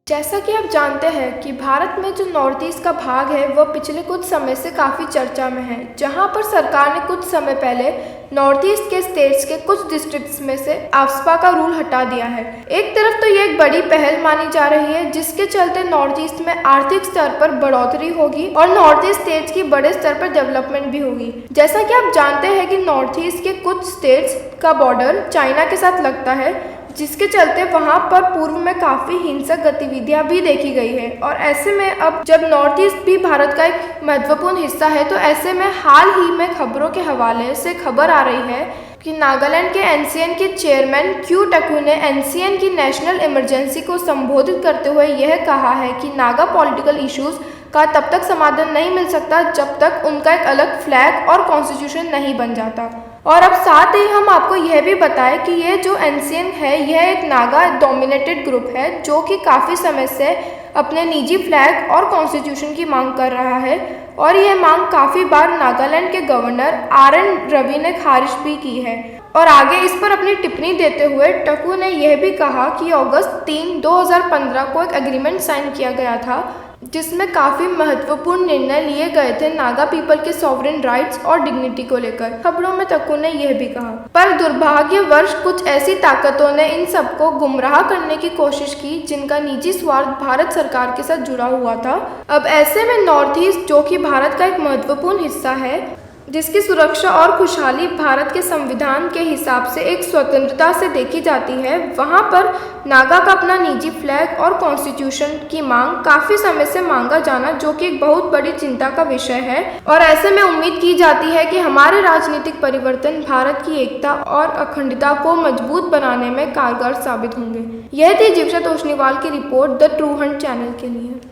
जैसा कि आप जानते हैं कि भारत में जो नॉर्थ ईस्ट का भाग है वह पिछले कुछ समय से काफ़ी चर्चा में है, जहां पर सरकार ने कुछ समय पहले नॉर्थ ईस्ट के स्टेट्स के कुछ डिस्ट्रिक्ट्स में से आफ्स्पा का रूल हटा दिया है। एक तरफ तो ये एक बड़ी पहल मानी जा रही है, जिसके चलते नॉर्थ ईस्ट में आर्थिक स्तर पर बढ़ोतरी होगी और नॉर्थ ईस्ट स्टेट्स की बड़े स्तर पर डेवलपमेंट भी होगी। जैसा कि आप जानते हैं कि नॉर्थ ईस्ट के कुछ स्टेट्स का बॉर्डर चाइना के साथ लगता है, जिसके चलते वहां पर पूर्व में काफ़ी हिंसक गतिविधियां भी देखी गई है। और ऐसे में अब जब नॉर्थ ईस्ट भी भारत का एक महत्वपूर्ण हिस्सा है, तो ऐसे में हाल ही में खबरों के हवाले से खबर आ रही है कि नागालैंड के एनसीएन के चेयरमैन क्यू टकू ने एनसीएन की नेशनल इमरजेंसी को संबोधित करते हुए यह कहा है कि नागा पॉलिटिकल इश्यूज का तब तक समाधान नहीं मिल सकता जब तक उनका एक अलग फ्लैग और कॉन्स्टिट्यूशन नहीं बन जाता। और अब साथ ही हम आपको यह भी बताएं कि यह जो एनसीएन है यह एक नागा डोमिनेटेड ग्रुप है, जो कि काफ़ी समय से अपने निजी फ्लैग और कॉन्स्टिट्यूशन की मांग कर रहा है। और यह मांग काफ़ी बार नागालैंड के गवर्नर आरएन रवि ने खारिज भी की है। और आगे इस पर अपनी टिप्पणी देते हुए टकू ने यह भी कहा कि अगस्त 3, 2015 को एक एग्रीमेंट साइन किया गया था, जिसमें काफ़ी महत्वपूर्ण निर्णय लिए गए थे नागा पीपल के सॉवरेन राइट्स और डिग्निटी को लेकर। खबरों में टकू ने यह भी कहा, पर दुर्भाग्यवश कुछ ऐसी ताकतों ने इन सबको गुमराह करने की कोशिश की जिनका निजी स्वार्थ भारत सरकार के साथ जुड़ा हुआ था। अब ऐसे में नॉर्थ ईस्ट, जो कि भारत का एक महत्वपूर्ण हिस्सा है, जिसकी सुरक्षा और खुशहाली भारत के संविधान के हिसाब से एक स्वतंत्रता से देखी जाती है, वहां पर नागा का अपना निजी फ्लैग और कॉन्स्टिट्यूशन की मांग काफ़ी समय से मांगा जाना, जो कि एक बहुत बड़ी चिंता का विषय है। और ऐसे में उम्मीद की जाती है कि हमारे राजनीतिक परिवर्तन भारत की एकता और अखंडता को मजबूत बनाने में कारगर साबित होंगे। यह थी जीविका तोषनीवाल की report the true Hunt channel के लिए।